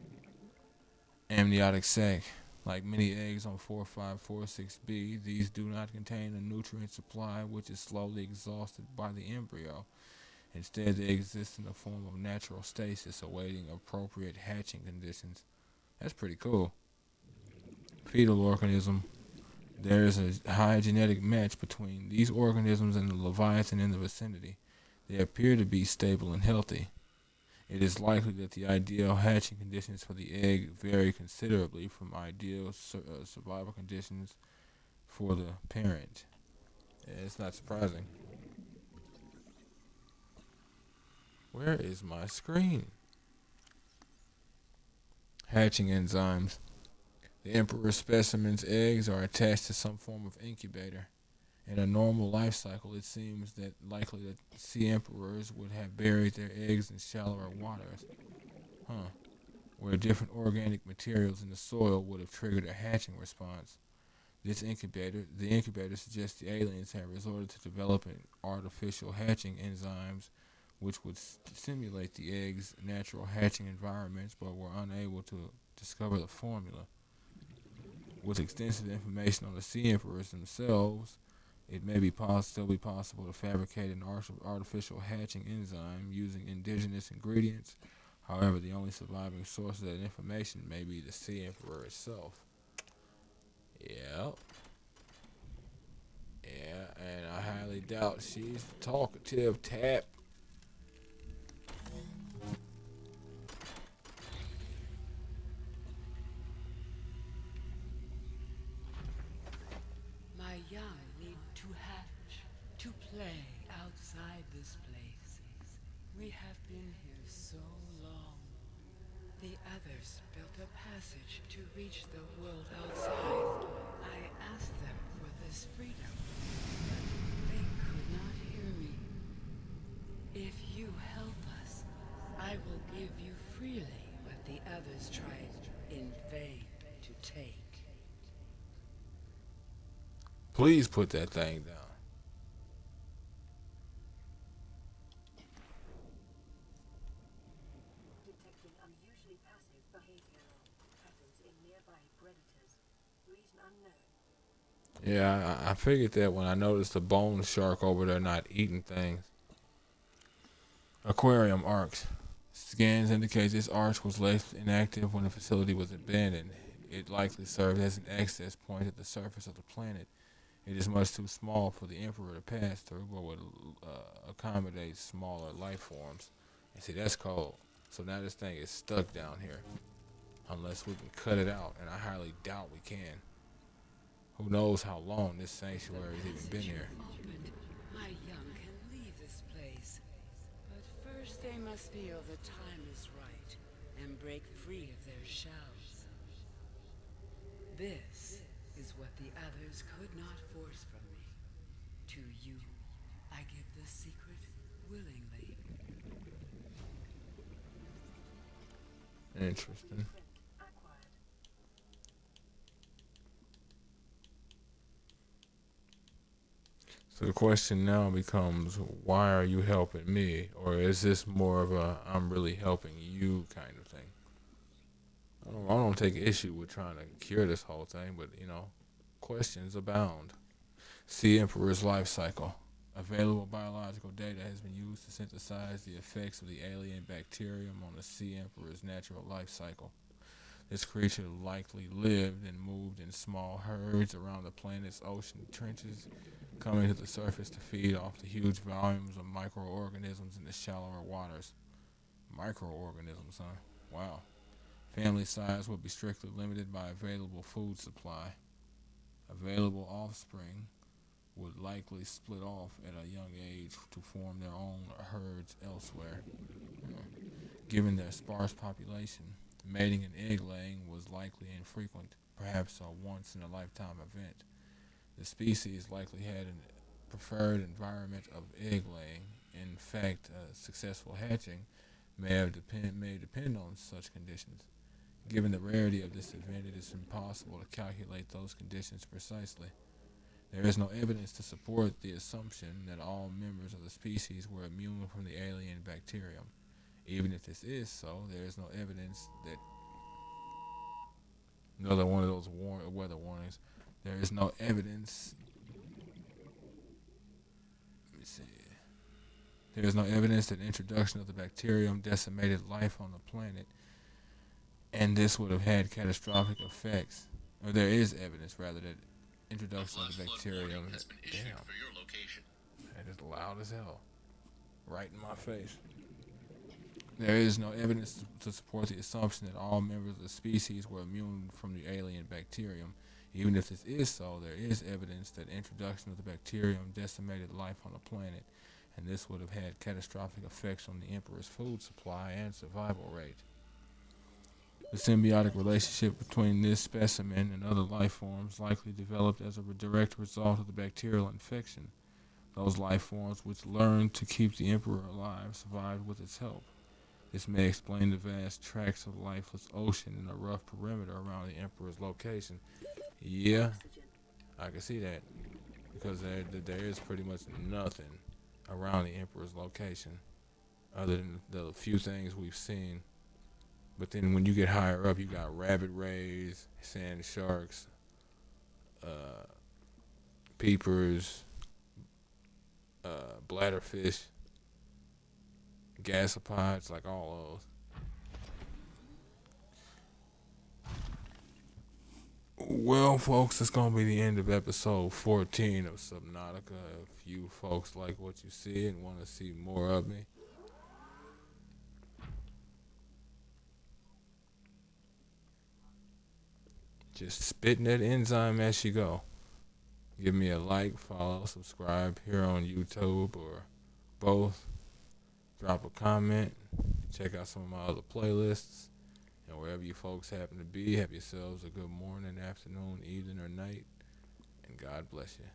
S1: Amniotic sac. Like many eggs on 4546b, these do not contain a nutrient supply which is slowly exhausted by the embryo. Instead, they exist in the form of natural stasis, awaiting appropriate hatching conditions. That's pretty cool. Fetal organism. There is a high genetic match between these organisms and the leviathan in the vicinity. They appear to be stable and healthy. It is likely that the ideal hatching conditions for the egg vary considerably from ideal survival conditions for the parent. Yeah, it's not surprising. Where is my screen? Hatching enzymes. The emperor specimen's eggs are attached to some form of incubator. In a normal life cycle, it seems that likely that sea emperors would have buried their eggs in shallower waters, where different organic materials in the soil would have triggered a hatching response. The incubator suggests the aliens have resorted to developing artificial hatching enzymes, which would simulate the egg's natural hatching environments, but were unable to discover the formula. With extensive information on the sea emperors themselves, it may still be possible to fabricate an artificial hatching enzyme using indigenous ingredients. However, the only surviving source of that information may be the sea emperor itself. Yep. Yeah, and I highly doubt she's the talkative tap.
S6: My young need to hatch, to play outside this place. We have been here so long. The others built a passage to reach the world outside. I asked them for this freedom, but they could not hear me. If you help us, I will give you freely what the others tried in vain to take.
S1: Please put that thing down.
S2: Detecting unusually passive behavioral patterns in nearby predators. reason unknown.
S1: Yeah, I figured that when I noticed the bone shark over there not eating things. Aquarium arcs. Scans indicate this arch was left inactive when the facility was abandoned. It likely served as an access point at the surface of the planet. It is much too small for the Emperor to pass through, but would accommodate smaller life forms. And see, that's cold. So now this thing is stuck down here. Unless we can cut it out, and I highly doubt we can. Who knows how long this sanctuary has even been here.
S6: Opened, my young can leave this place. But first they must feel the time is right and break free of their shells. This is what the others could not force from me. To you, I give the secret willingly.
S1: Interesting.
S2: Acquired.
S1: So the question now becomes, why are you helping me? Or is this more of a, I'm really helping you kind of thing? I don't take issue with trying to cure this whole thing, but, questions abound. Sea Emperor's life cycle. Available biological data has been used to synthesize the effects of the alien bacterium on the Sea Emperor's natural life cycle. This creature likely lived and moved in small herds around the planet's ocean trenches, coming to the surface to feed off the huge volumes of microorganisms in the shallower waters. Microorganisms, huh? Wow. Family size will be strictly limited by available food supply. Available offspring would likely split off at a young age to form their own herds elsewhere. Given their sparse population, mating and egg laying was likely infrequent, perhaps a once in a lifetime event. The species likely had a preferred environment of egg laying. In fact, successful hatching may depend on such conditions. Given the rarity of this event, it is impossible to calculate those conditions precisely. There is no evidence to support the assumption that all members of the species were immune from the alien bacterium. Even if this is so, there is no evidence that another one of those weather warnings. There is no evidence. Let me see. There is no evidence that introduction of the bacterium decimated life on the planet, and this would have had catastrophic effects. Or there is evidence, rather, that introduction of the bacterium.
S4: Has been issued
S1: Damn,
S4: for your location.
S1: that is loud as hell. Right in my face. There is no evidence to support the assumption that all members of the species were immune from the alien bacterium. Even if this is so, there is evidence that introduction of the bacterium decimated life on the planet, and this would have had catastrophic effects on the Emperor's food supply and survival rate. The symbiotic relationship between this specimen and other life forms likely developed as a direct result of the bacterial infection. Those life forms which learned to keep the Emperor alive survived with its help. This may explain the vast tracts of lifeless ocean and a rough perimeter around the Emperor's location. Yeah,
S2: Oxygen.
S1: I can see that, because there is pretty much nothing around the Emperor's location other than the few things we've seen. But then when you get higher up, you got rabbit rays, sand sharks, peepers, bladderfish, gasopods, like all those. Well, folks, it's going to be the end of episode 14 of Subnautica. If you folks like what you see and want to see more of me, just spitting that enzyme as you go. Give me a like, follow, subscribe here on YouTube or both. Drop a comment. Check out some of my other playlists. And wherever you folks happen to be, have yourselves a good morning, afternoon, evening, or night. And God bless you.